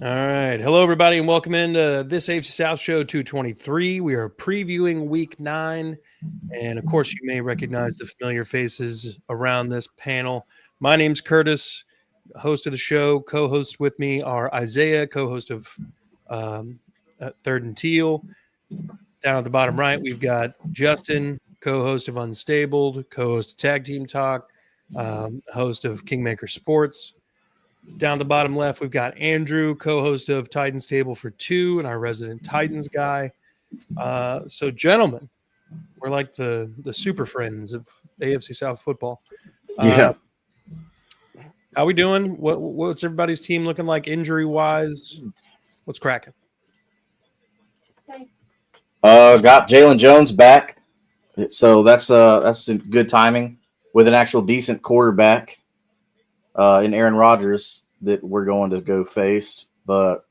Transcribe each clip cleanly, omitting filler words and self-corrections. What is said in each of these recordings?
All right. Hello, everybody, and welcome into this AFC South Show 223. We are previewing Week 9. And, of course, you may recognize the familiar faces around this panel. My name's Curtis, host of the show. Co-host with me are Isaiah, co-host of Third and Teal. Down at the bottom right, we've got Justin, co-host of Unstabled, co-host of Tag Team Talk, host of Kingmaker Sports. Down the bottom left, we've got Andrew, co-host of Titans Table for Two, and our resident Titans guy. So, gentlemen, we're like the super friends of AFC South football. Yeah. How we doing? What's everybody's team looking like injury-wise? What's cracking? Got Jalen Jones back, so that's good timing with an actual decent quarterback in Aaron Rodgers that we're going to go face. But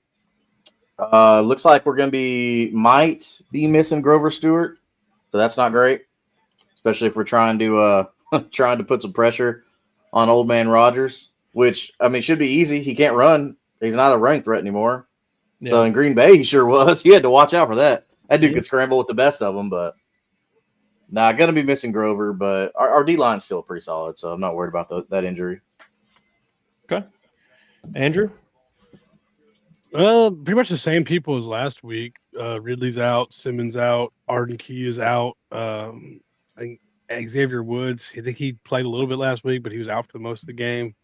looks like we're going to might be missing Grover Stewart, so that's not great, especially if we're trying to put some pressure on old man Rodgers, which I mean should be easy. He can't run; he's not a running threat anymore. Yeah. So in Green Bay, he sure was. He had to watch out for that. That dude could scramble with the best of them, but going to be missing Grover. But our D-line's still pretty solid, so I'm not worried about that injury. Okay. Andrew? Well, pretty much the same people as last week. Ridley's out, Simmons out, Arden Key is out. I think Xavier Woods, I think he played a little bit last week, but he was out for most of the game.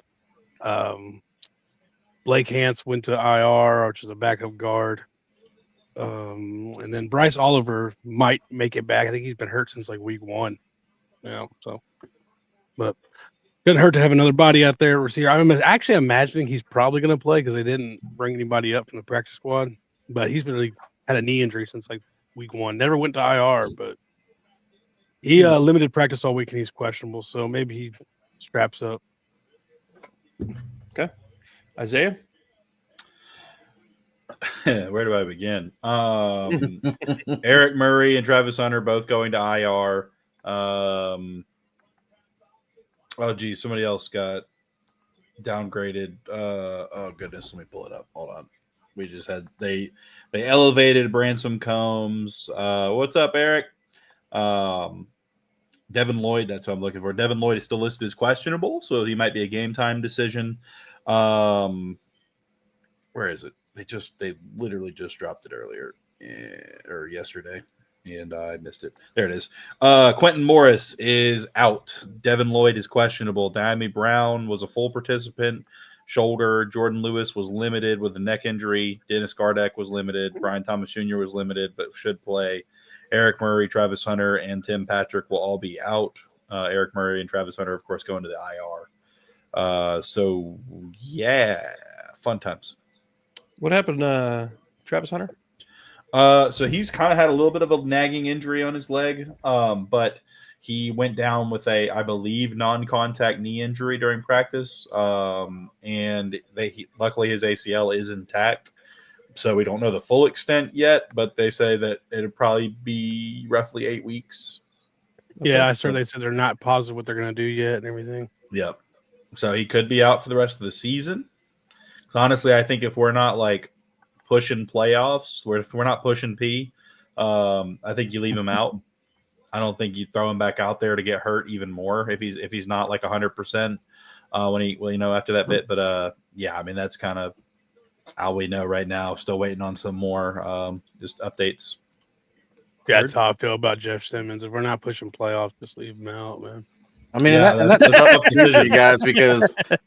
Blake Hance went to IR, which is a backup guard. And then Bryce Oliver might make it back. I think he's been hurt since like week 1. Yeah, so but couldn't hurt to have another body out there receiver. I'm actually imagining he's probably going to play because they didn't bring anybody up from the practice squad. But he's really had a knee injury since like week 1. Never went to IR, but he limited practice all week and he's questionable. So maybe he straps up. Okay, Isaiah. Where do I begin? Eric Murray and Travis Hunter both going to IR. Somebody else got downgraded. Oh goodness, let me pull it up. Hold on. We just had they elevated Bransom Combs. What's up, Eric? Devin Lloyd, that's what I'm looking for. Devin Lloyd is still listed as questionable, so he might be a game time decision. Where is it? They literally just dropped it earlier or yesterday, and I missed it. There it is. Quentin Morris is out. Devin Lloyd is questionable. Diami Brown was a full participant, shoulder. Jordan Lewis was limited with a neck injury. Dennis Gardeck was limited. Brian Thomas Jr. was limited, but should play. Eric Murray, Travis Hunter, and Tim Patrick will all be out. Eric Murray and Travis Hunter, of course, going to the IR. So, yeah, fun times. What happened to Travis Hunter? So he's kind of had a little bit of a nagging injury on his leg, but he went down with I believe, non-contact knee injury during practice, and luckily his ACL is intact. So we don't know the full extent yet, but they say that it'll probably be roughly 8 weeks. Yeah, I saw they said they're not positive what they're going to do yet and everything. Yep. So he could be out for the rest of the season. Honestly, I think if we're not like pushing playoffs, if we're not pushing P, I think you leave him out. I don't think you throw him back out there to get hurt even more if he's not like 100% after that bit. But yeah, I mean that's kind of all we know right now. Still waiting on some more just updates. Yeah, that's how I feel about Jeff Simmons. If we're not pushing playoffs, just leave him out, man. I mean, that's a tough decision, you guys,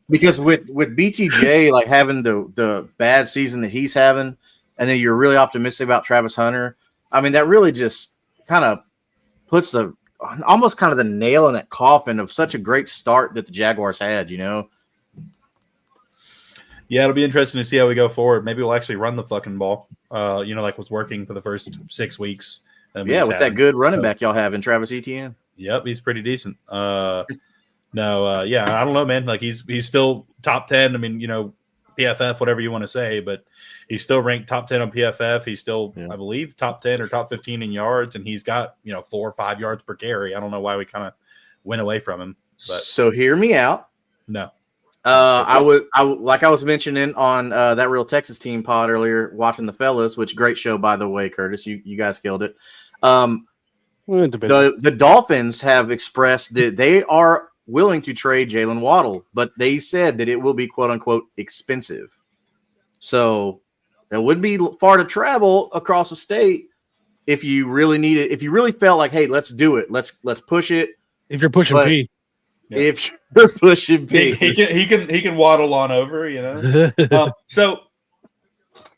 because with BTJ like having the bad season that he's having, and then you're really optimistic about Travis Hunter. I mean, that really just kind of puts almost kind of the nail in that coffin of such a great start that the Jaguars had. Yeah, it'll be interesting to see how we go forward. Maybe we'll actually run the fucking ball. Like was working for the first 6 weeks. With that good running back y'all have in Travis Etienne. Yep, he's pretty decent. I don't know, man. Like he's still top 10. I mean, PFF, whatever you want to say, but he's still ranked top 10 on PFF. He's still, I believe, top 10 or top 15 in yards, and he's got 4 or 5 yards per carry. I don't know why we kind of went away from him. But so hear me out. No, I would like I was mentioning on that Real Texas Team pod earlier, watching the fellas, which great show by the way, Curtis. You guys killed it. The Dolphins have expressed that they are willing to trade Jalen Waddle, but they said that it will be quote unquote expensive. So it wouldn't be far to travel across the state if you really need it. If you really felt like, hey, let's do it. Let's push it. If you're pushing P. Yeah. If you're pushing P. He can waddle on over, you know. So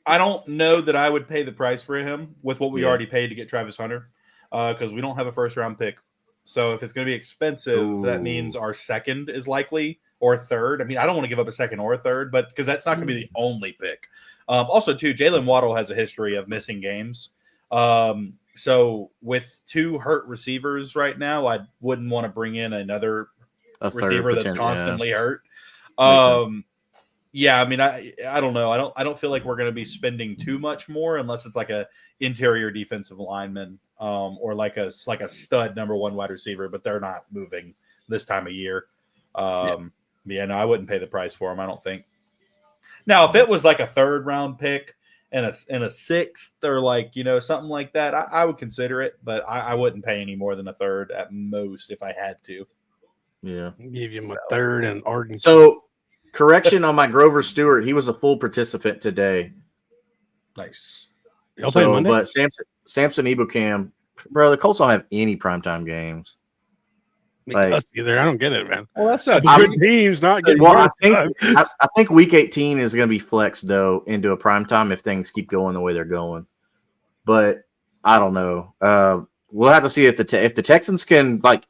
I don't know that I would pay the price for him with what we already paid to get Travis Hunter, because we don't have a first round pick. So if it's going to be expensive, that means our second is likely, or third. I mean, I don't want to give up a second or a third, but because that's not going to be the only pick. Also, too, Jalen Waddle has a history of missing games. So with 2 hurt receivers right now, I wouldn't want to bring in another receiver that's constantly hurt. Yeah, I mean, I don't know. I don't feel like we're going to be spending too much more unless it's like a interior defensive lineman, or like a stud number 1 wide receiver, but they're not moving this time of year. Yeah, no, I wouldn't pay the price for him, I don't think. Now, if it was like a 3rd round pick and a 6th or like, you know, something like that, I would consider it, but I wouldn't pay any more than a 3rd at most if I had to. Yeah. Give him a 3rd and Arkansas. So, correction on my Grover Stewart. He was a full participant today. Nice. Y'all play Monday? But Samson Ebukam, bro, the Colts don't have any primetime games. Like, either. I don't get it, man. Well, that's not good teams not getting. Well, I think week 18 is going to be flexed though into a primetime if things keep going the way they're going. But I don't know. We'll have to see if the Texans can like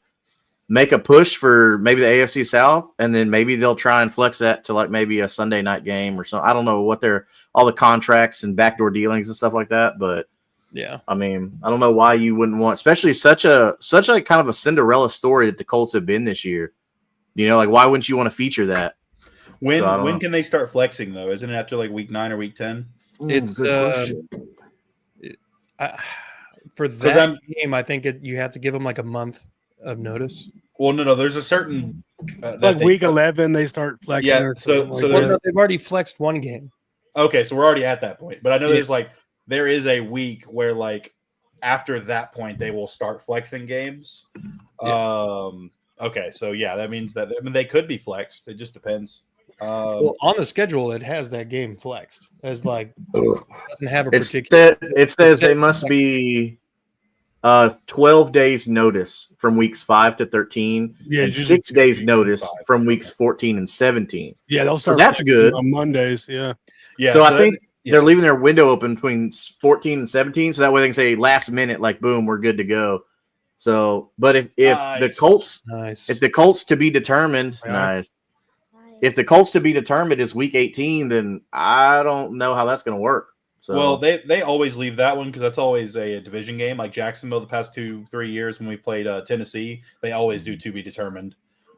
make a push for maybe the AFC South, and then maybe they'll try and flex that to like maybe a Sunday night game or something. I don't know what all the contracts and backdoor dealings and stuff like that, but yeah, I mean, I don't know why you wouldn't want, especially such a kind of a Cinderella story that the Colts have been this year. You know, like why wouldn't you want to feature that? When can they start flexing though? Isn't it after like week 9 or week 10? It's for that game. I think you have to give them like a month of notice. Well, no. There's a certain like week 11 they start flexing. Yeah, they've already flexed one game. Okay, so we're already at that point. But I know there is a week where like after that point they will start flexing games. Yeah. Okay, so yeah, that means that they could be flexed. It just depends. Well, on the schedule, it has that game flexed as like doesn't have a particular. It says they must be 12 days notice from weeks 5 to 13, and 6 days notice from weeks 14 and 17. Yeah, they'll start. So that's good on Mondays. Yeah. So I think they're leaving their window open between 14 and 17, so that way they can say last minute, like boom, we're good to go. So, but if the Colts to be determined, if the Colts to be determined is week 18, then I don't know how that's going to work. So, well, they always leave that one because that's always a division game. Like Jacksonville, the past 2-3 years when we played Tennessee, they always do to be determined.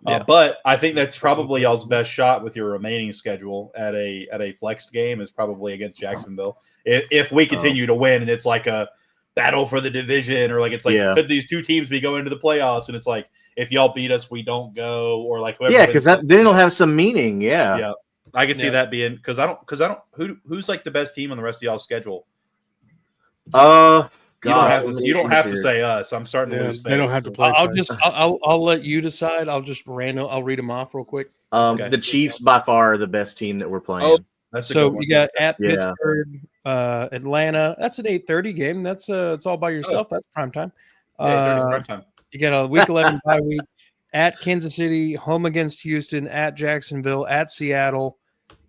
Yeah. But I think that's probably y'all's best shot with your remaining schedule at a flexed game is probably against Jacksonville. If we continue to win and it's like a battle for the division, or like it's like could these 2 teams be going to the playoffs, and it's like if y'all beat us, we don't go, or like whoever. Yeah, because then it'll have some meaning. Yeah. Yeah. I can see that being because I don't who's like the best team on the rest of y'all's schedule. You don't have to say us. I'm starting to lose. They don't have to play. I'll let you decide. I'll read them off real quick. The Chiefs by far are the best team that we're playing. Oh, that's so you got at Pittsburgh, Atlanta. That's an 8:30 game. That's it's all by yourself. That's prime time. Prime time. You got a week 11 bye week at Kansas City, home against Houston, at Jacksonville, at Seattle,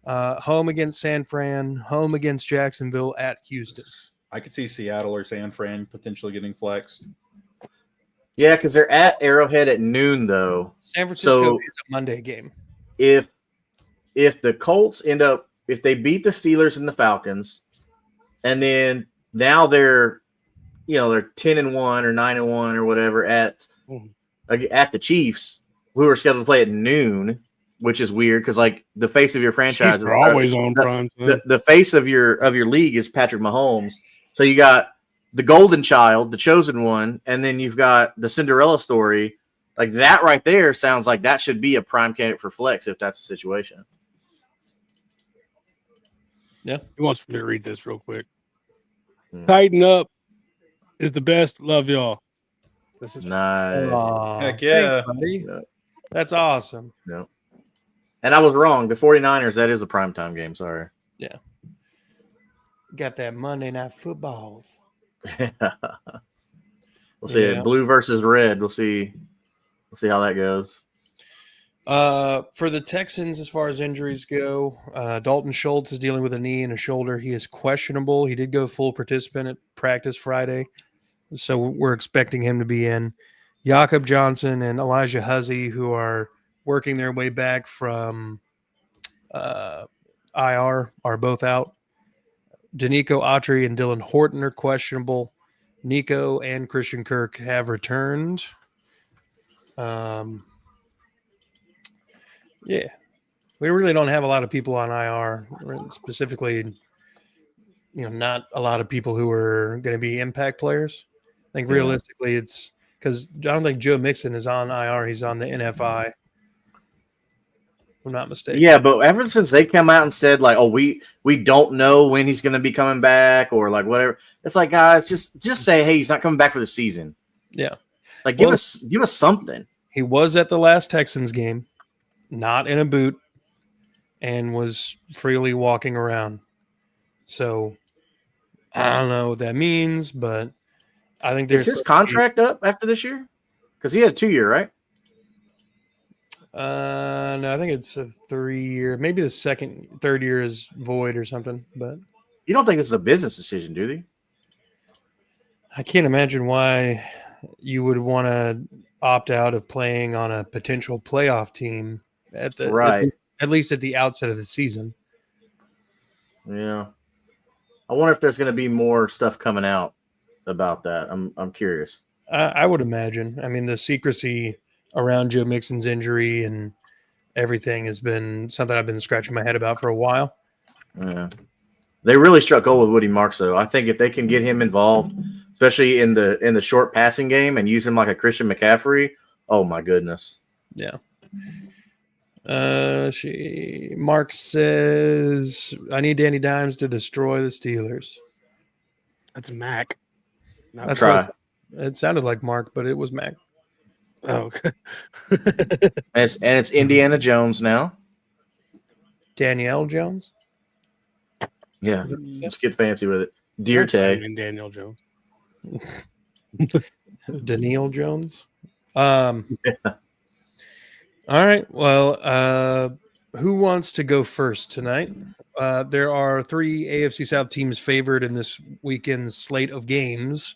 home against San Fran, home against Jacksonville, at Houston. I could see Seattle or San Fran potentially getting flexed. Yeah, because they're at Arrowhead at noon, though. San Francisco is a Monday game. If the Colts if they beat the Steelers and the Falcons, and then now they're 10-1 or 9-1 or whatever at the Chiefs, who are scheduled to play at noon, which is weird because like the face of your franchise is always on prime. The face of your league is Patrick Mahomes. So you got the golden child, the chosen one, and then you've got the Cinderella story Like that right there sounds like that should be a prime candidate for flex if that's the situation. He wants me to read this real quick. Hmm. Tighten up is the best. Love y'all. This is Nice. Aw, Heck yeah. thanks, buddy. Yeah. That's awesome. Yeah. And I was wrong. The 49ers, that is a primetime game. Sorry. Got that Monday Night Football. We'll see it. Blue versus red. We'll see how that goes. For the Texans, as far as injuries go, Dalton Schultz is dealing with a knee and a shoulder. He is questionable. He did go full participant at practice Friday, so we're expecting him to be in. Jakob Johnson and Elijah Huzzy, who are working their way back from IR, are both out. Danico Autry and Dylan Horton are questionable. Nico and Christian Kirk have returned. Yeah, we really don't have a lot of people on IR, specifically, not a lot of people who are going to be impact players. I think realistically it's because I don't think Joe Mixon is on IR. He's on the NFI. If I'm not mistaken. Yeah, but ever since they come out and said like, "Oh, we don't know when he's going to be coming back," or like whatever, it's like, guys, just say, "Hey, he's not coming back for the season." Yeah, like give us something. He was at the last Texans game, not in a boot, and was freely walking around. So I don't know what that means, but I think Is his contract up after this year? Because he had a 2-year, right? No, I think it's a 3-year. Maybe the third year is void or something. But you don't think this is a business decision, do you? I can't imagine why you would want to opt out of playing on a potential playoff team at least at the outset of the season. Yeah, I wonder if there's going to be more stuff coming out about that. I'm curious. I would imagine. I mean, the secrecy around Joe Mixon's injury and everything has been something I've been scratching my head about for a while. Yeah. They really struck gold with Woody Marks, though. I think if they can get him involved, especially in the short passing game, and use him like a Christian McCaffrey, oh my goodness. Yeah. Mark says, I need Danny Dimes to destroy the Steelers. That's Mac. That's try. It sounded like Mark, but it was Mac. Oh, okay. and it's Indiana Jones now. Danielle Jones? Yeah, let's get fancy with it. Dear Tay. And Daniel Jones. Danielle Jones? Yeah. All right. Well, who wants to go first tonight? There are 3 AFC South teams favored in this weekend's slate of games.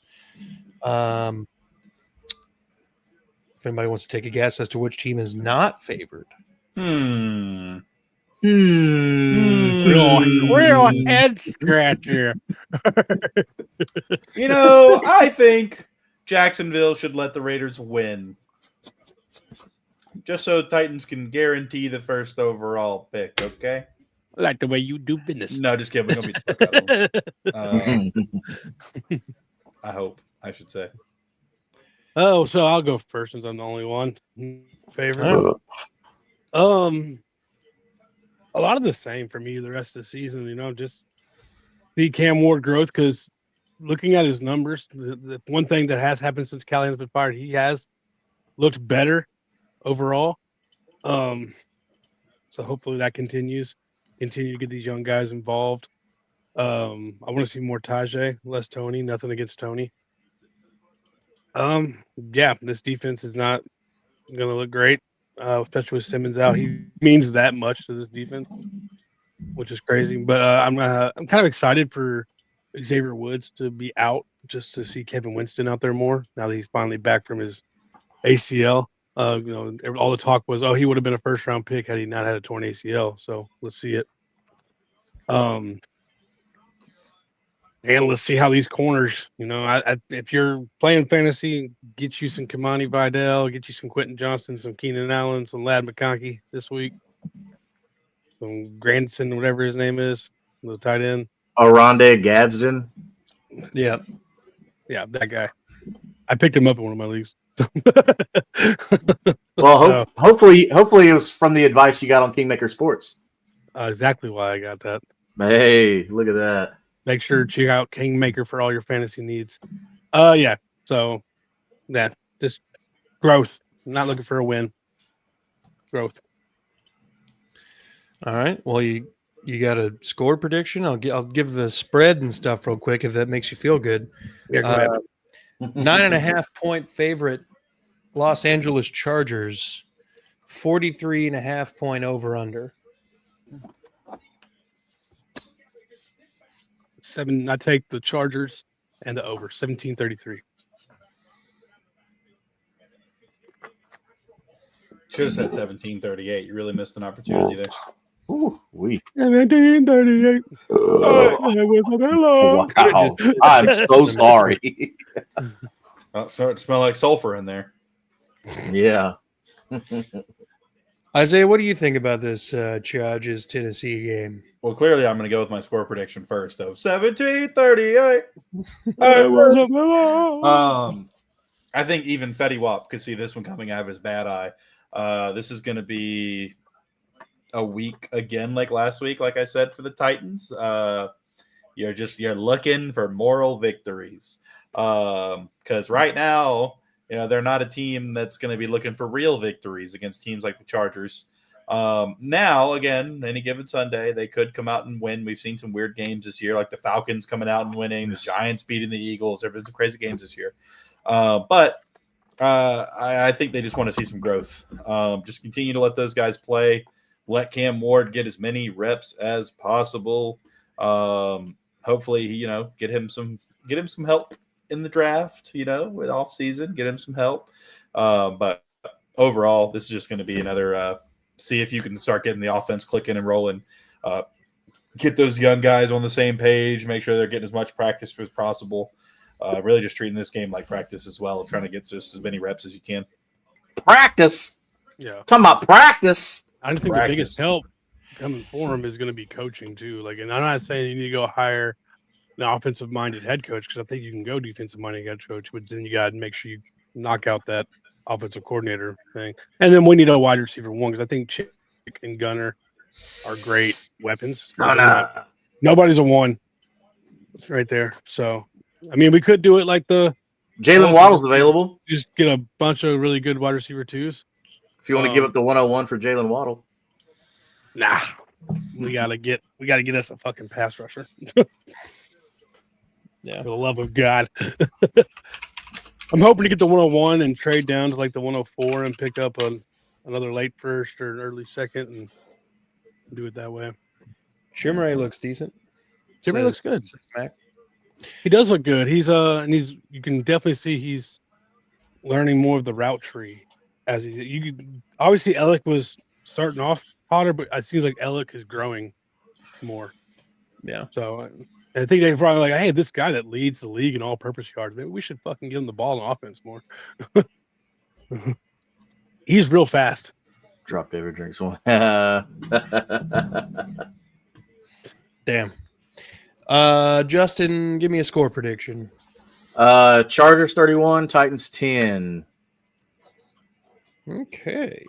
If anybody wants to take a guess as to which team is not favored. Real head scratcher. I think Jacksonville should let the Raiders win. Just so Titans can guarantee the first overall pick, okay? I like the way you do business. No, just kidding. We're going to beat the fuck out of them. I hope, I should say. Oh, so I'll go first since I'm the only one favorite. A lot of the same for me the rest of the season, just see Cam Ward growth because looking at his numbers, the one thing that has happened since Callahan's been fired, he has looked better overall. So hopefully that continues. Continue to get these young guys involved. I want to see more Tajay, less Tony. Nothing against Tony. Yeah, this defense is not going to look great, especially with Simmons out. He means that much to this defense, which is crazy. But I'm kind of excited for Xavier Woods to be out just to see Kevin Winston out there more now that he's finally back from his ACL. All the talk was, he would have been a first-round pick had he not had a torn ACL. So let's see it. And let's see how these corners, if you're playing fantasy, get you some Kamani Vidal, get you some Quentin Johnston, some Keenan Allen, some Ladd McConkey this week. Some Grandson, whatever his name is, the tight end. Aronde Gadsden. Yeah. Yeah, that guy. I picked him up in one of my leagues. Well, So, hopefully it was from the advice you got on Kingmaker Sports. exactly why I got that. Hey, look at that. Make sure to check out Kingmaker for all your fantasy needs. Yeah. So, yeah, just growth. I'm not looking for a win. Growth. All right. Well, you got a score prediction? I'll give the spread and stuff real quick if that makes you feel good. Yeah, go ahead. 9.5-point favorite, Los Angeles Chargers, 43.5-point over under. 7. I take the Chargers and the over 17-33. Should have said 1738. You really missed an opportunity there. Ooh, we. 17-38. Wow. I'm so sorry. Oh, it's starting to smell like sulfur in there. Yeah. Isaiah, what do you think about this Chargers Tennessee game? Well, clearly I'm going to go with my score prediction first, though. 1738. I think even Fetty Wap could see this one coming out of his bad eye. This is going to be a week again, like last week, like I said, for the Titans. You're looking for moral victories. Because right now, they're not a team that's going to be looking for real victories against teams like the Chargers. Now, again, any given Sunday, they could come out and win. We've seen some weird games this year, like the Falcons coming out and winning, the Giants beating the Eagles. There have been some crazy games this year. But I think they just want to see some growth. Just continue to let those guys play. Let Cam Ward get as many reps as possible. Hopefully, get him some help in the draft, with off season, get him some help. But overall, this is just going to be another see if you can start getting the offense clicking and rolling. Get those young guys on the same page, make sure they're getting as much practice as possible. Really just treating this game like practice as well, trying to get just as many reps as you can. Practice. Yeah. Talking about practice. I think the biggest help coming for him is going to be coaching too. And I'm not saying you need to go hire an offensive-minded head coach, because I think you can go defensive-minded head coach, but then you got to make sure you knock out that offensive coordinator thing. And then we need a wide receiver one, because I think Chick and Gunner are great weapons. Nobody's a one right there. So, we could do it like the Jalen Waddle's available. Just get a bunch of really good wide receiver twos. If you want to give up the 101 for Jalen Waddle. Nah. We gotta get us a fucking pass rusher. Yeah. For the love of God. I'm hoping to get the 101 and trade down to like the 104 and pick up another late first or an early second and do it that way. Chimere looks decent. Chimere looks good. He does look good. He's you can definitely see he's learning more of the route tree as obviously Alec was starting off hotter, but it seems like Alec is growing more. Yeah. So I think they're probably like, hey, this guy that leads the league in all-purpose yards, maybe we should fucking give him the ball in offense more. He's real fast. Drop David drinks one. Damn. Justin, give me a score prediction. Chargers 31, Titans 10. Okay.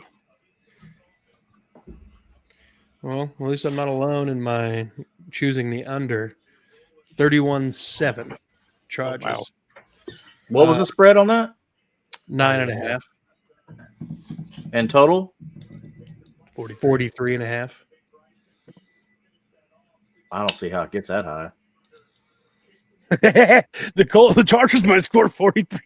Well, at least I'm not alone in my choosing the under. 31-7 Chargers. Wow. What was the spread on that? 9.5. And total? 43.5. I don't see how it gets that high. The Chargers might score 43.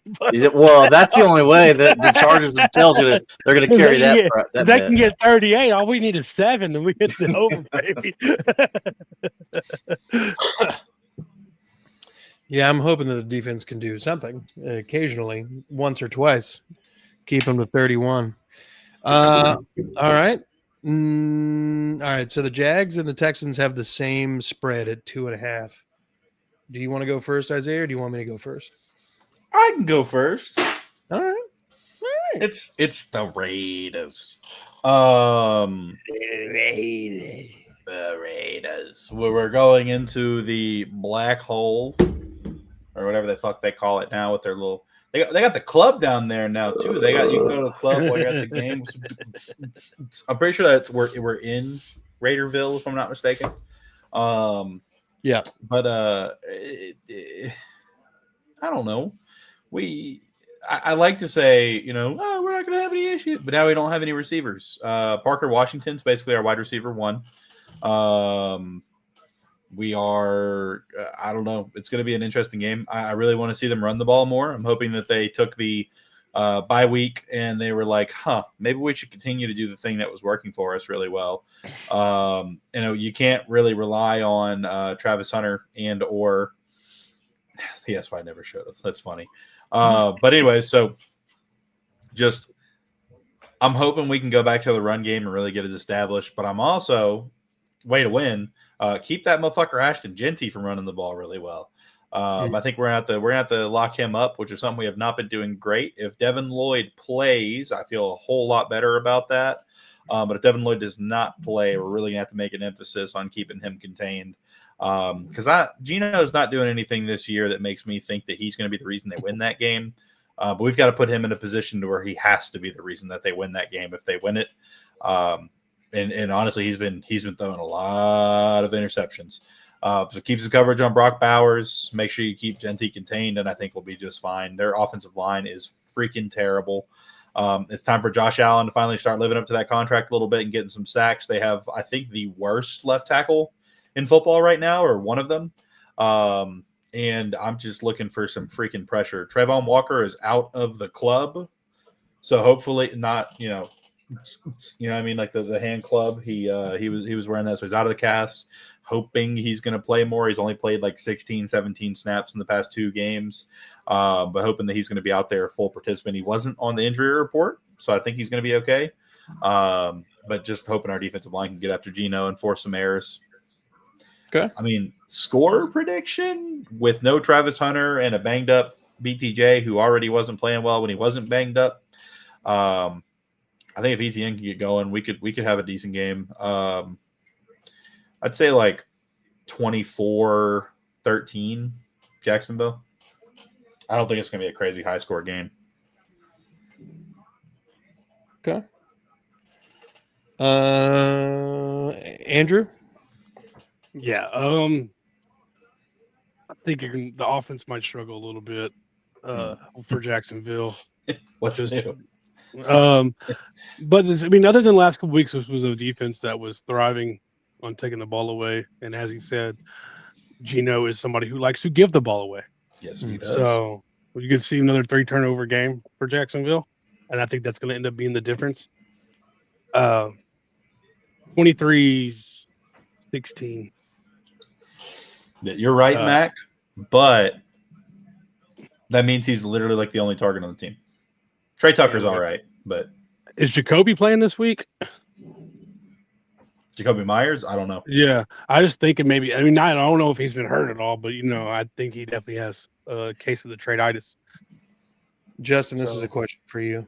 Well, that's the only way that the Chargers themselves they're going to carry that. If they can get 38, all we need is 7, and we get the over, baby. Yeah, I'm hoping that the defense can do something occasionally, once or twice. Keep them to 31. All right. All right. So the Jags and the Texans have the same spread at 2.5. Do you want to go first, Isaiah, or do you want me to go first? I can go first. All right. It's the Raiders. The Raiders. We're going into the black hole, or whatever the fuck they call it now, with their little They got the club down there now too. You can go to the club while you're at the game. I'm pretty sure that we're in Raiderville, if I'm not mistaken. Yeah, but I don't know. I like to say, we're not going to have any issues, but now we don't have any receivers. Parker Washington's basically our wide receiver one. We are, I don't know. It's going to be an interesting game. I really want to see them run the ball more. I'm hoping that they took the bye week and they were like, maybe we should continue to do the thing that was working for us really well. You can't really rely on Travis Hunter or that's why I never showed up. That's funny. But anyway, so just I'm hoping we can go back to the run game and really get it established. But I'm also way to win. Keep that motherfucker Ashton Genty from running the ball really well. I think we're gonna have to lock him up, which is something we have not been doing great. If Devin Lloyd plays, I feel a whole lot better about that. But if Devin Lloyd does not play, we're really gonna have to make an emphasis on keeping him contained. Because Gino is not doing anything this year that makes me think that he's going to be the reason they win that game. But we've got to put him in a position to where he has to be the reason that they win that game if they win it. And honestly, he's been throwing a lot of interceptions. So keep some coverage on Brock Bowers. Make sure you keep Genty contained, and I think we'll be just fine. Their offensive line is freaking terrible. It's time for Josh Allen to finally start living up to that contract a little bit and getting some sacks. They have, I think, the worst left tackle in football right now, or one of them. And I'm just looking for some freaking pressure. Trayvon Walker is out of the club. So hopefully not, what I mean, like the hand club. He was wearing that, so he's out of the cast. Hoping he's going to play more. He's only played like 16, 17 snaps in the past 2 games. But hoping that he's going to be out there full participant. He wasn't on the injury report, so I think he's going to be okay. But just hoping our defensive line can get after Gino and force some errors. Okay. I mean, score prediction with no Travis Hunter and a banged up BTJ who already wasn't playing well when he wasn't banged up. I think if ETN can get going, we could have a decent game. I'd say like 24-13 Jacksonville. I don't think it's going to be a crazy high score game. Okay. Andrew? Yeah. I think the offense might struggle a little bit for Jacksonville. What's new? But other than the last couple weeks, this was a defense that was thriving on taking the ball away. And as he said, Gino is somebody who likes to give the ball away. Yes, he does. So you can see another 3 turnover game for Jacksonville. And I think that's going to end up being the difference. 23-16. You're right, Mac. But that means he's literally like the only target on the team. Trey Tucker's all right, but is Jacoby playing this week? Jacoby Myers? I don't know. Yeah, I just thinking maybe. I don't know if he's been hurt at all, but I think he definitely has a case of the tracheitis. Justin, this is a question for you.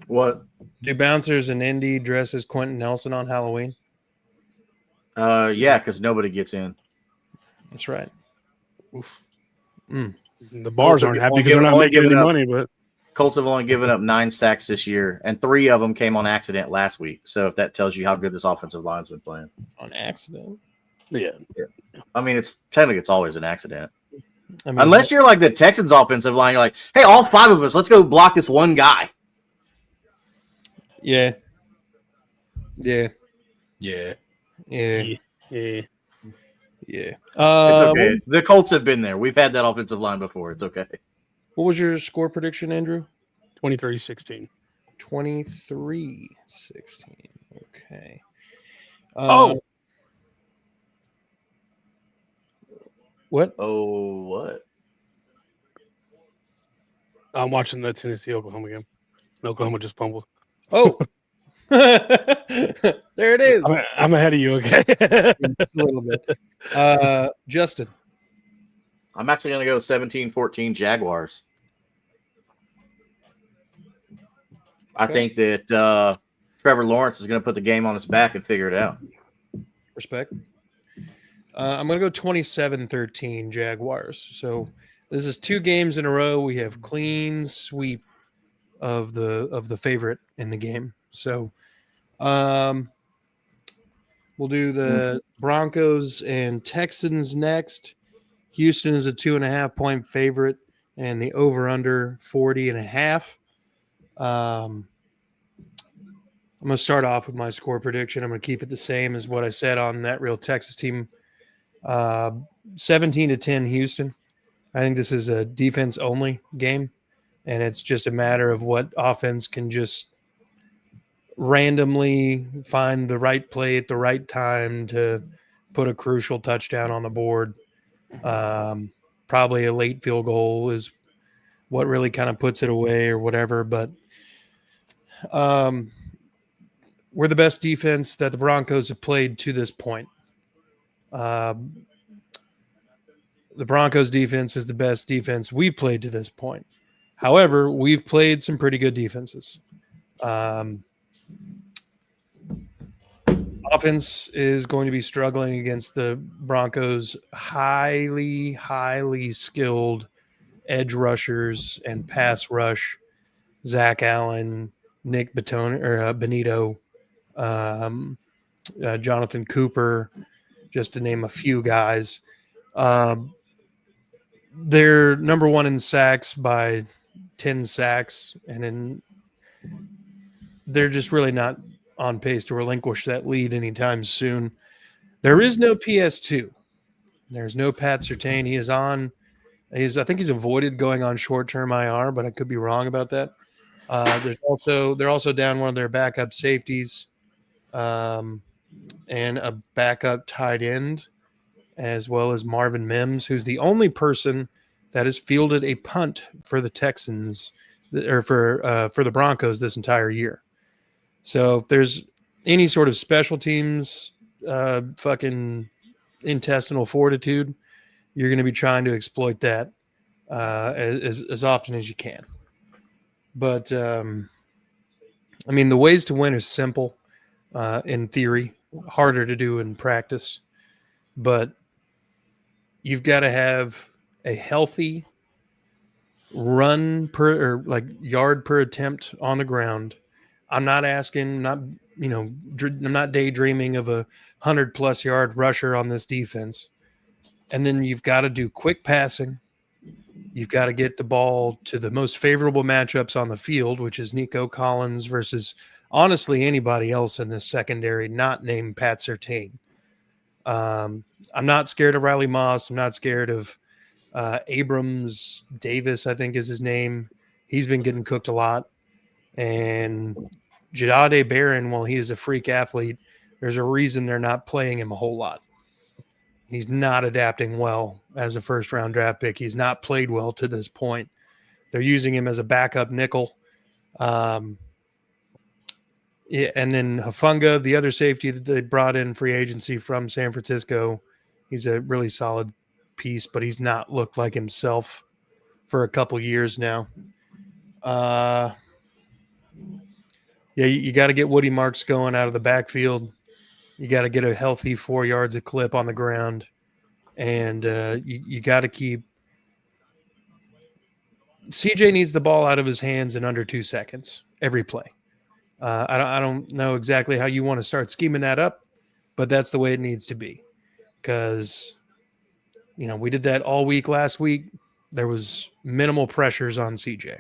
What? Do bouncers in Indy dress as Quentin Nelson on Halloween? Yeah, because nobody gets in. That's right. Oof. Mm. The bars aren't happy because they're not making any money, but Colts have only given up 9 sacks this year, and 3 of them came on accident last week. So if that tells you how good this offensive line's been playing. On accident? Yeah. I mean, it's always an accident. Unless you're like the Texans offensive line, you're like, hey, all 5 of us, let's go block this one guy. Yeah. Yeah. It's okay. The Colts have been there. We've had that offensive line before. It's okay. What was your score prediction, Andrew? 23-16. 23-16. Okay. What? Oh, what? I'm watching the Tennessee-Oklahoma game. Oklahoma just fumbled. Oh. There it is. I'm ahead of you, okay? Just a little bit. Justin. I'm actually going to go 17-14 Jaguars. I think that Trevor Lawrence is going to put the game on his back and figure it out. Respect. I'm going to go 27-13 Jaguars. So This is 2 games in a row. We have clean sweep of the favorite in the game. So we'll do the Broncos and Texans next. Houston is a 2.5-point favorite, and the over/under 40.5. I'm going to start off with my score prediction. I'm going to keep it the same as what I said on that Real Texas team. 17-10 Houston. I think this is a defense-only game, and it's just a matter of what offense can just randomly find the right play at the right time to put a crucial touchdown on the board. Probably a late field goal is what really kind of puts it away or whatever, but we're the best defense that the Broncos have played to this point. The Broncos defense is the best defense we've played to this point. However, we've played some pretty good defenses. Offense is going to be struggling against the Broncos' highly, highly skilled edge rushers and pass rush. Zach Allen, Nick Benito, Jonathan Cooper, just to name a few guys. They're number 1 in sacks by 10 sacks, and they're just really not on pace to relinquish that lead anytime soon. There is no PS2. There's no Pat Surtain. He is on. I think he's avoided going on short-term IR, but I could be wrong about that. They're also down one of their backup safeties, and a backup tight end, as well as Marvin Mims, who's the only person that has fielded a punt for the Texans or for the Broncos this entire year. So if there's any sort of special teams fucking intestinal fortitude, you're going to be trying to exploit that as often as you can. But I mean, the ways to win are simple in theory, harder to do in practice, but you've got to have a healthy run per or like yard per attempt on the ground. I'm not I'm not daydreaming of a 100+ yard rusher on this defense. And then you've got to do quick passing. You've got to get the ball to the most favorable matchups on the field, which is Nico Collins versus honestly anybody else in this secondary, not named Pat Surtain. I'm not scared of Riley Moss. I'm not scared of Abrams Davis, I think is his name. He's been getting cooked a lot. And Jadade Barron, while he is a freak athlete, there's a reason they're not playing him a whole lot. He's not adapting well as a first-round draft pick. He's not played well to this point. They're using him as a backup nickel. And then Hufanga, the other safety that they brought in free agency from San Francisco, he's a really solid piece, but he's not looked like himself for a couple years now. You got to get Woody Marks going out of the backfield. You got to get a healthy 4 yards a clip on the ground, and you got to keep. CJ needs the ball out of his hands in under 2 seconds every play. I don't know exactly how you want to start scheming that up, but that's the way it needs to be. Because, we did that all week last week. There was minimal pressures on CJ.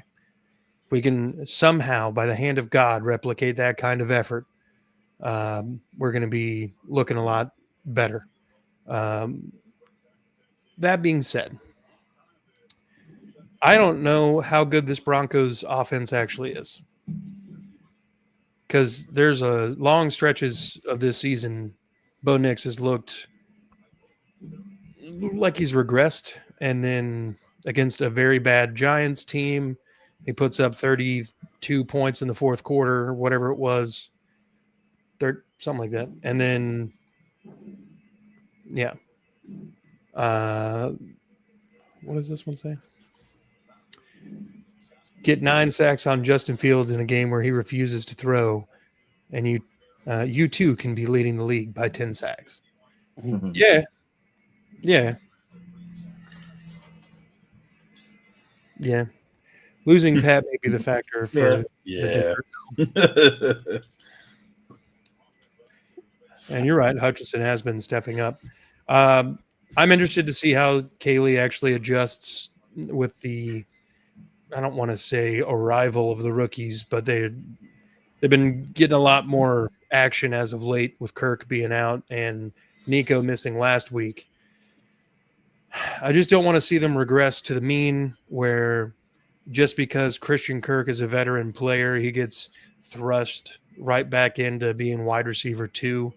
If we can somehow, by the hand of God, replicate that kind of effort, we're going to be looking a lot better. That being said, I don't know how good this Broncos offense actually is. Because there's a long stretches of this season, Bo Nix has looked like he's regressed. And then against a very bad Giants team, he puts up 32 points in the fourth quarter, or whatever it was. Something like that. And then, what does this one say? Get 9 sacks on Justin Fields in a game where he refuses to throw, and you too can be leading the league by 10 sacks. Mm-hmm. Yeah. Yeah. Losing Pat may be the factor for Yeah. and you're right. Hutchinson has been stepping up. I'm interested to see how Kaylee actually adjusts with the, I don't want to say arrival of the rookies, but they've been getting a lot more action as of late with Kirk being out and Nico missing last week. I just don't want to see them regress to the mean where just because Christian Kirk is a veteran player, he gets thrust right back into being wide receiver 2.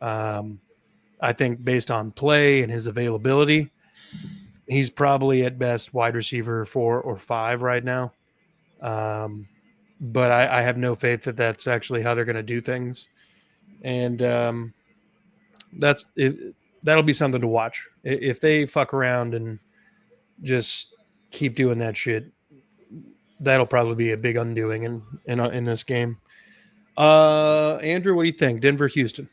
I think based on play and his availability, he's probably at best wide receiver 4 or 5 right now. But I have no faith that that's actually how they're going to do things. And that's it. That'll be something to watch. If they fuck around and just keep doing that shit, that'll probably be a big undoing in this game. Andrew, what do you think? Denver, Houston.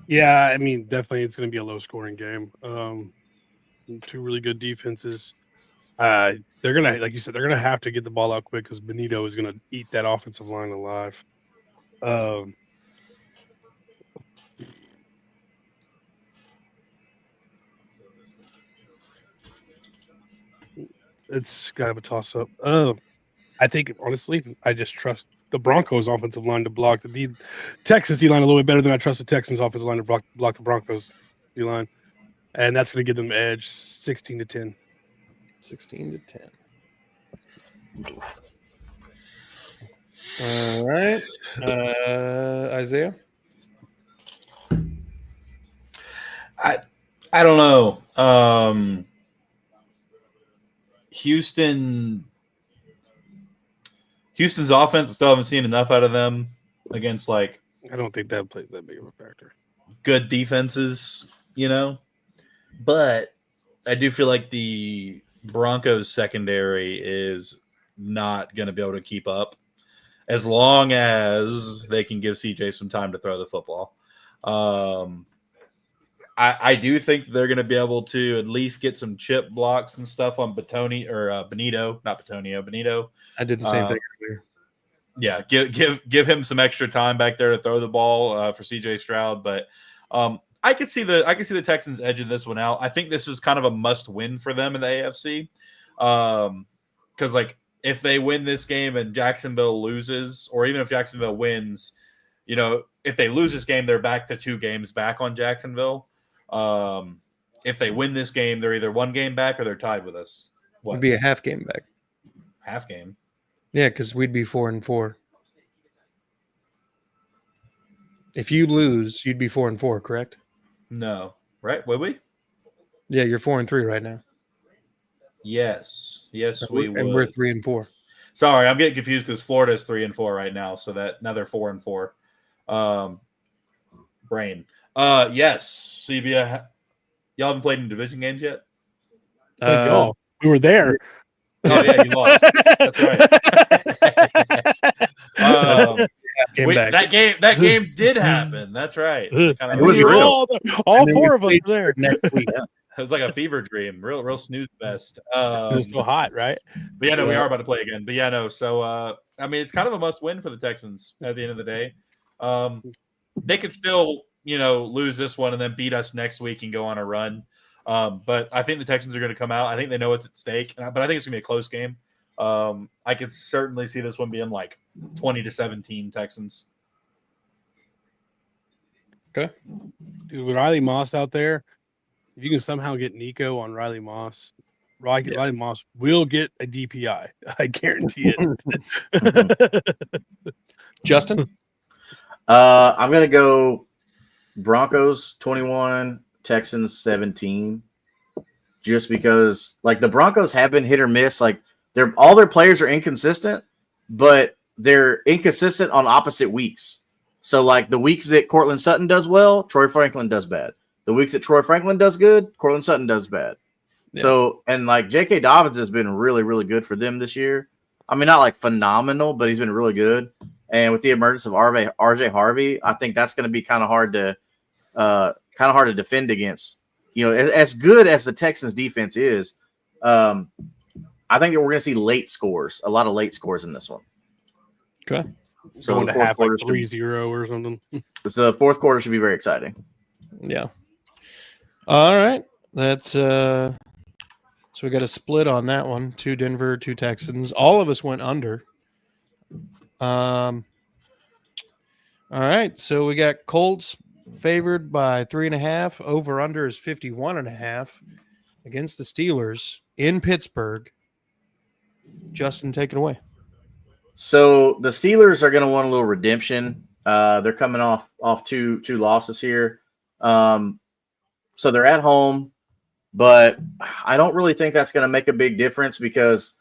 Yeah, I mean, definitely it's going to be a low scoring game. Two really good defenses. They're going to, like you said, they're going to have to get the ball out quick because Benito is going to eat that offensive line alive. It's kind of a toss up. I think, honestly, I just trust the Broncos offensive line to block the Texas D line a little bit better than I trust the Texans offensive line to block the Broncos D line. And that's going to give them edge 16-10. 16-10. All right. Isaiah? I don't know. Houston's offense, I still haven't seen enough out of them against like I don't think that plays that big of a factor. Good defenses, but I do feel like the Broncos secondary is not going to be able to keep up as long as they can give CJ some time to throw the football. I do think they're going to be able to at least get some chip blocks and stuff on Benito, not Batonio, Benito. I did the same thing earlier. Yeah, give him some extra time back there to throw the ball for CJ Stroud, but I could see the Texans edging this one out. I think this is kind of a must win for them in the AFC, because like if they win this game and Jacksonville loses, or even if Jacksonville wins, if they lose this game, they're back to 2 games back on Jacksonville. If they win this game, they're either 1 game back or they're tied with us. What? It'd be a half game back. Half game. Yeah, because we'd be 4-4. If you lose, you'd be 4-4, correct? No, right? Would we? Yeah, you're 4-3 right now. Yes, we would. And we're 3-4. Sorry, I'm getting confused because Florida's 3-4 right now, so that now they're 4-4. Brain. Yes. So y'all haven't played in division games yet? Y'all, we were there. Oh yeah, you lost. That's right. That game did happen. That's right. It was real. All 4 of us were there. Next week. It was like a fever dream. Real snooze fest. It was so hot, right? But yeah, no, we are about to play again. But yeah, no. So I mean, it's kind of a must win for the Texans at the end of the day. They could still, lose this one and then beat us next week and go on a run. But I think the Texans are going to come out. I think they know what's at stake, but I think it's going to be a close game. I could certainly see this one being like 20-17 Texans. Okay. Dude, with Riley Moss out there, if you can somehow get Nico on Riley Moss, Riley Moss will get a DPI. I guarantee it. Justin? I'm going to go Broncos 21, Texans 17. Just because, like, the Broncos have been hit or miss. Like, all their players are inconsistent, but they're inconsistent on opposite weeks. So, like, the weeks that Cortland Sutton does well, Troy Franklin does bad. The weeks that Troy Franklin does good, Cortland Sutton does bad. Yeah. So, and, like, J.K. Dobbins has been really, really good for them this year. I mean, not, like, phenomenal, but he's been really good. And with the emergence of RJ Harvey, I think that's going to be kind of hard to defend against. As good as the Texans defense is, I think we're going to see late scores, a lot of late scores in this one. Okay. So Going the to fourth half quarter like should, 3-0 or something. so the fourth quarter should be very exciting. Yeah. All right. That's so we got a split on that one. 2 Denver, 2 Texans. All of us went under. All right. So we got Colts favored by 3.5. Over under is 51.5 against the Steelers in Pittsburgh. Justin, take it away. So the Steelers are going to want a little redemption. They're coming off two losses here. So they're at home, but I don't really think that's going to make a big difference because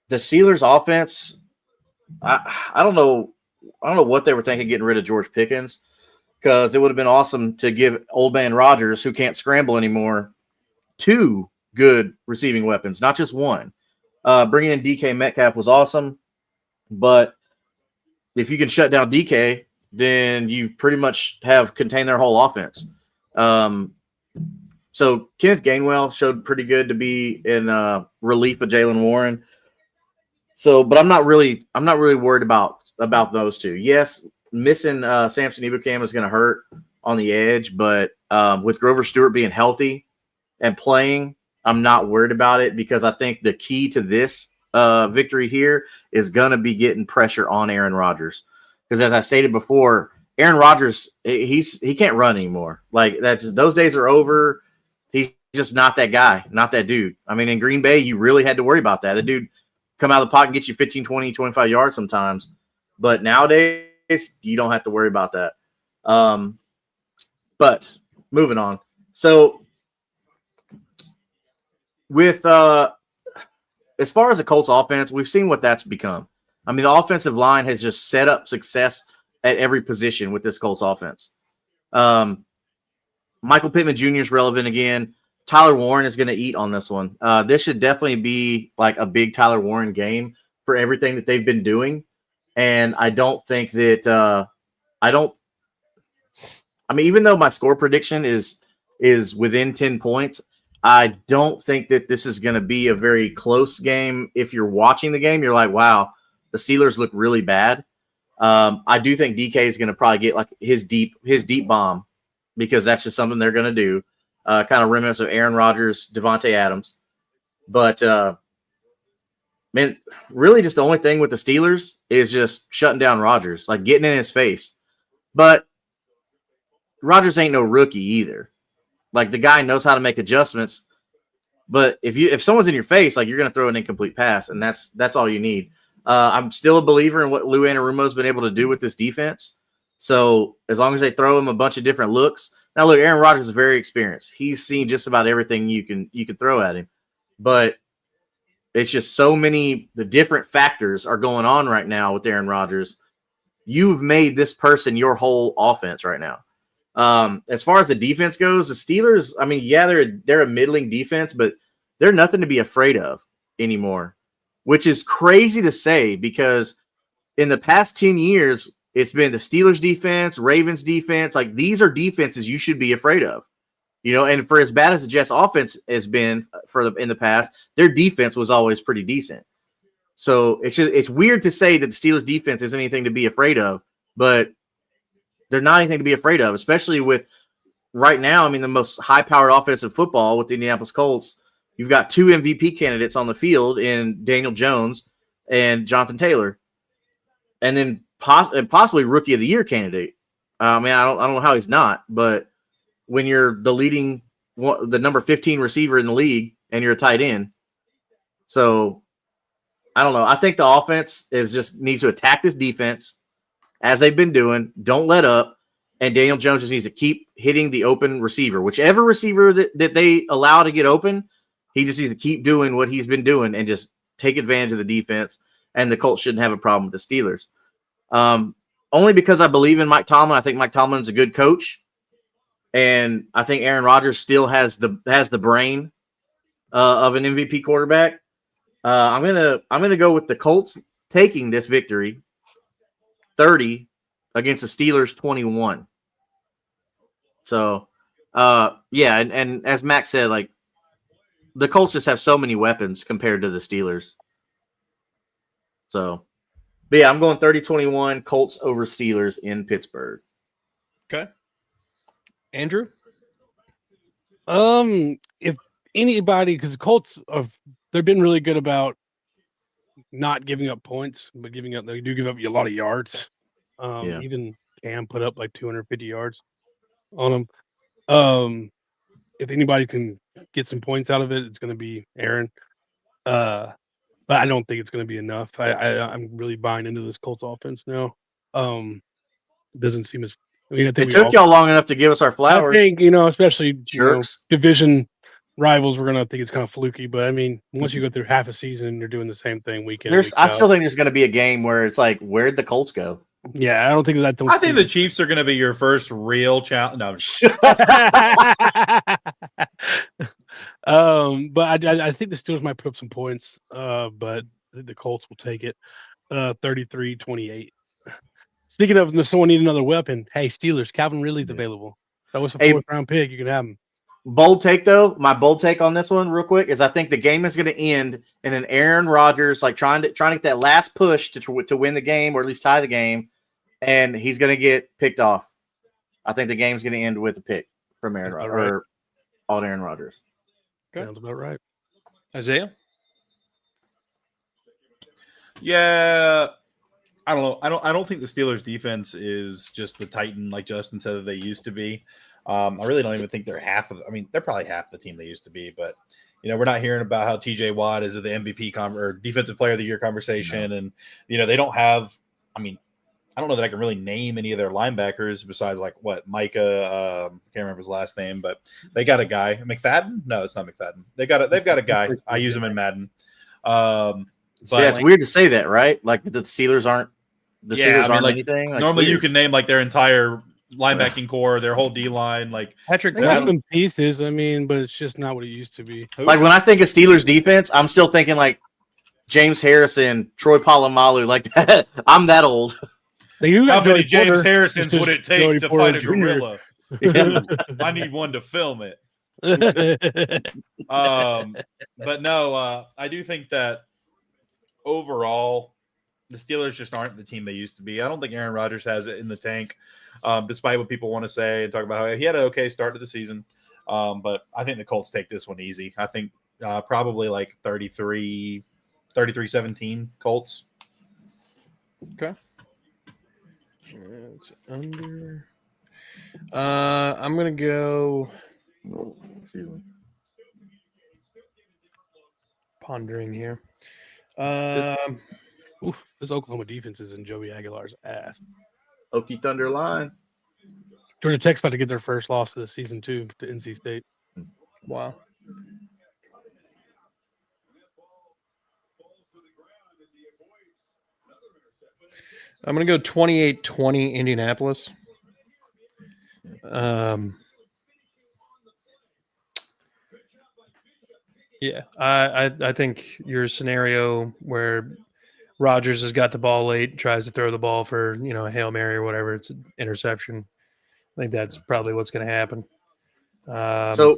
the Steelers offense, I don't know what they were thinking getting rid of George Pickens, because it would have been awesome to give old man Rodgers, who can't scramble anymore, 2 good receiving weapons, not just one. Bringing in DK Metcalf was awesome, but if you can shut down DK, then you pretty much have contained their whole offense. So Kenneth Gainwell showed pretty good to be in relief of Jaylen Warren. So, but I'm not really worried about those two. Yes, missing Samson Ebukam is going to hurt on the edge, but with Grover Stewart being healthy and playing, I'm not worried about it, because I think the key to this victory here is going to be getting pressure on Aaron Rodgers. Because as I stated before, Aaron Rodgers, he can't run anymore. Like, those days are over. He's just not that guy, not that dude. I mean, in Green Bay, you really had to worry about that. The dude come out of the pocket and get you 15, 20, 25 yards sometimes. But nowadays, you don't have to worry about that. But moving on. So with as far as the Colts offense, we've seen what that's become. I mean, the offensive line has just set up success at every position with this Colts offense. Michael Pittman Jr. is relevant again. Tyler Warren is going to eat on this one. This should definitely be like a big Tyler Warren game for everything that they've been doing. And I don't think that even though my score prediction is within 10 points, I don't think that this is going to be a very close game. If you're watching the game, you're like, wow, the Steelers look really bad. I do think DK is going to probably get like his deep bomb, because that's just something they're going to do. Kind of reminiscent of Aaron Rodgers, Devontae Adams. But, man, really just the only thing with the Steelers is just shutting down Rodgers, like getting in his face. But Rodgers ain't no rookie either. Like, the guy knows how to make adjustments. But if someone's in your face, like, you're going to throw an incomplete pass, and that's all you need. I'm still a believer in what Lou Anarumo's been able to do with this defense. So as long as they throw him a bunch of different looks. Now, look, Aaron Rodgers is very experienced. He's seen just about everything you can throw at him. But it's just so many, the different factors are going on right now with Aaron Rodgers. You've made this person your whole offense right now. As far as the defense goes, the Steelers, I mean, yeah, they're a middling defense, but they're nothing to be afraid of anymore, which is crazy to say, because in the past 10 years, it's been the Steelers defense, Ravens defense. Like, these are defenses you should be afraid of, and for as bad as the Jets offense has been in the past, their defense was always pretty decent. So it's weird to say that the Steelers defense is anything to be afraid of, but they're not anything to be afraid of, especially with right now. I mean, the most high-powered offensive football with the Indianapolis Colts. You've got 2 MVP candidates on the field in Daniel Jones and Jonathan Taylor, and then possibly Rookie of the Year candidate. I don't know how he's not, but when you're the number 15 receiver in the league and you're a tight end, so I don't know. I think the offense needs to attack this defense as they've been doing. Don't let up. And Daniel Jones just needs to keep hitting the open receiver. Whichever receiver that they allow to get open, he just needs to keep doing what he's been doing and just take advantage of the defense. And the Colts shouldn't have a problem with the Steelers. Only because I believe in Mike Tomlin. I think Mike Tomlin's a good coach. And I think Aaron Rodgers still has the brain of an MVP quarterback. I'm gonna go with the Colts taking this victory, 30 against the Steelers 21. So, yeah, and as Max said, like, the Colts just have so many weapons compared to the Steelers. So, but yeah, I'm going 30-21 Colts over Steelers in Pittsburgh. Okay. Andrew? If anybody, because the Colts they've been really good about not giving up points, but they do give up a lot of yards. Yeah. Even Cam put up like 250 yards on them. If anybody can get some points out of it, it's going to be Aaron. But I don't think it's going to be enough. I'm really buying into this Colts offense now. It doesn't seem as. I mean, I think It took y'all long enough to give us our flowers. I think especially Jerks. division rivals, we're gonna think it's kind of fluky. But I mean, once you go through half a season, you're doing the same thing week in. I still think there's going to be a game where it's like, where'd the Colts go? Yeah, I don't think that. I think the Chiefs are going to be your first real challenge. No, but I think the Steelers might put up some points. But the Colts will take it. 33-28. Speaking of someone need another weapon, hey Steelers, Calvin Ridley's available. That was a 4th round pick. You can have him. Bold take though. My bold take on this one, real quick, is I think the game is going to end in an Aaron Rodgers like trying to get that last push to win the game or at least tie the game, and he's going to get picked off. I think the game's going to end with a pick from Aaron Rodgers on Aaron Rodgers. Okay. Sounds about right. Isaiah? Yeah. I don't know. I don't think the Steelers defense is just the Titan like Justin said that they used to be. I really don't even think they're they're probably half the team they used to be, but we're not hearing about how TJ Watt is the MVP or defensive player of the year conversation. No. And, they don't have, I don't know that I can really name any of their linebackers besides Micah, can't remember his last name, but they got a guy. McFadden? No, it's not McFadden. They've got a guy. I use him in Madden. But yeah, it's weird to say that, right? Like the Steelers aren't anything. Like, normally you can name like their entire linebacking core, their whole D line, like Patrick. They have some pieces, but it's just not what it used to be. Like when I think of Steelers defense, I'm still thinking like James Harrison, Troy Polamalu, like that. I'm that old. How many James Harrisons would it take to fight a gorilla? I need one to film it. But no, I do think that overall, the Steelers just aren't the team they used to be. I don't think Aaron Rodgers has it in the tank, despite what people want to say and talk about how he had an okay start to the season. But I think the Colts take this one easy. I think probably like 33-17 Colts. Okay. It's under. I'm going to go. Pondering here. This Oklahoma defense is in Joey Aguilar's ass. Okie Thunder line. Georgia Tech's about to get their first loss of the season too to NC State. Wow. I'm going to go 28-20 Indianapolis. Yeah, I think your scenario where Rodgers has got the ball late, tries to throw the ball for, a Hail Mary or whatever, it's an interception. I think that's probably what's going to happen. So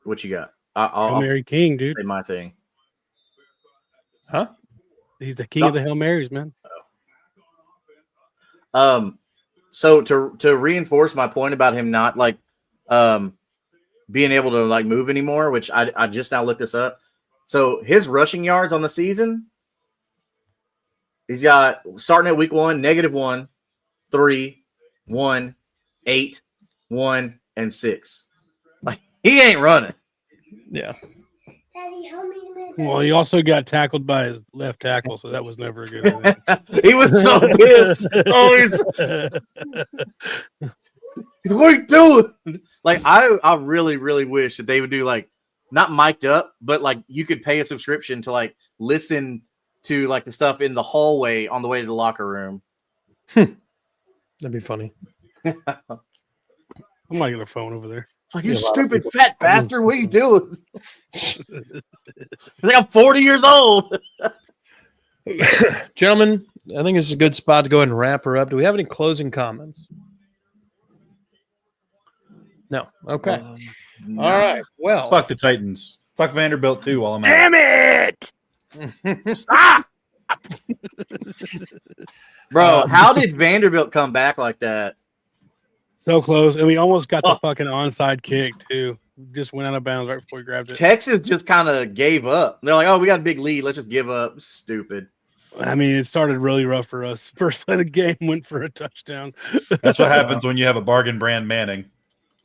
what you got? Hail Mary King, dude. Say my thing. Huh? He's the king of the Hail Marys, man. So to reinforce my point about him not being able to move anymore, which I just now looked this up. So his rushing yards on the season, he's got starting at week 1, -1, 3, 1, 8, 1, and 6. Like he ain't running. Yeah. Daddy, help me. Well, he also got tackled by his left tackle, so that was never a good thing. He was so pissed. What are you doing? Like I really, really wish that they would do not mic'd up, but you could pay a subscription to listen to the stuff in the hallway on the way to the locker room. That'd be funny. I might get a phone over there. You stupid fat bastard! What are you doing? I'm 40 years old. Gentlemen, I think this is a good spot to go ahead and wrap her up. Do we have any closing comments? No. Okay. Nah. All right. Well, Fuck the Titans. Fuck Vanderbilt too. While I'm at Damn it! Stop! Bro, how did Vanderbilt come back like that? So close, and we almost got the fucking onside kick too. Just went out of bounds right before we grabbed it. Texas just kind of gave up. They're like, "Oh, we got a big lead. Let's just give up." Stupid. I mean, it started really rough for us. First play of the game went for a touchdown. That's what happens when you have a bargain brand Manning.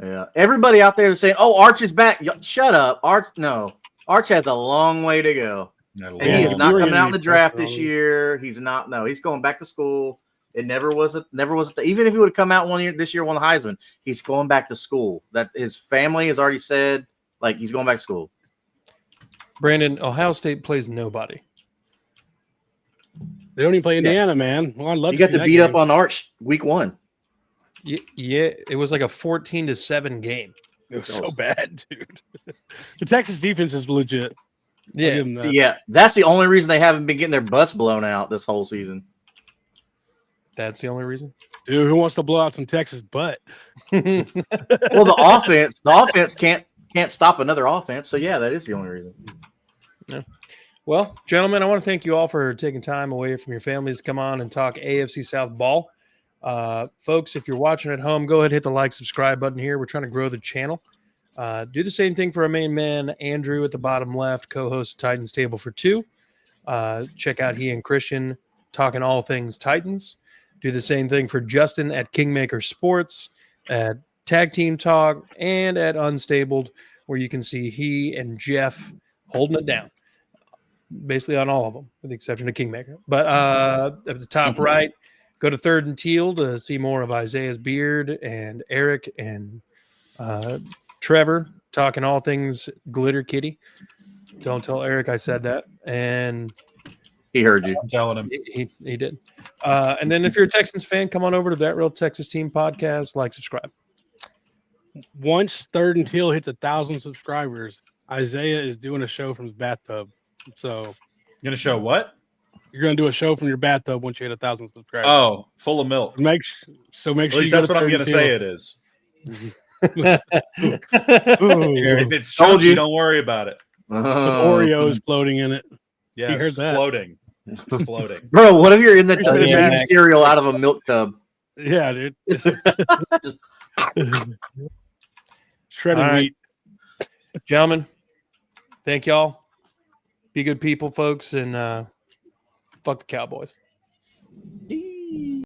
Yeah. Everybody out there is saying, "Oh, Arch is back." Shut up, Arch. No, Arch has a long way to go, and he is Yeah, not we were coming gonna out in be the draft pressure this on him. year. He's not. No, he's going back to school. It never was. Even if he would have come out one year this year, won the Heisman, he's going back to school. That his family has already said, like he's going back to school. Brandon, Ohio State plays nobody. They don't even play Indiana, man. Well, I'd love You to got see to that beat game. up on Arch week 1. Yeah, it was like a 14-7 game. It was so bad, dude. The Texas defense is legit. I'll Yeah. give them that. Yeah, that's the only reason they haven't been getting their butts blown out this whole season. That's the only reason. Dude, who wants to blow out some Texas butt? Well, the offense can't stop another offense. So yeah, that is the only reason. Well, gentlemen, I want to thank you all for taking time away from your families to come on and talk AFC South ball. Folks, if you're watching at home, go ahead and hit the like, subscribe button here. We're trying to grow the channel. Do the same thing for our main man, Andrew, at the bottom left, co-host of Titans Table for Two. Check out he and Christian talking all things Titans. Do the same thing for Justin at Kingmaker Sports, at Tag Team Talk, and at Unstabled, where you can see he and Jeff holding it down. Basically on all of them, with the exception of Kingmaker. But at the top right, go to Third and Teal to see more of Isaiah's beard and Eric and Trevor talking all things Glitter Kitty. Don't tell Eric I said that. And He heard you. I'm telling him. he did. And then if you're a Texans fan, come on over to That Real Texas Team Podcast. Like, subscribe. Once Third and Teal hits 1,000 subscribers, Isaiah is doing a show from his bathtub. So You're gonna show what? you're going to do a show from your bathtub once you hit 1,000 subscribers. Oh, full of milk. Make sure At you least go that's to what I'm Third gonna and say. Teal. It is. Ooh, If it's Told chunky, you. don't worry about it. with Oreos floating in it. Yes, heard that. floating, floating. Bro, what if you're in the Yeah, just yeah. eating cereal out of a milk tub? Yeah, dude. Shredded All right. wheat. Gentlemen, thank y'all. Be good people, folks, and fuck the Cowboys.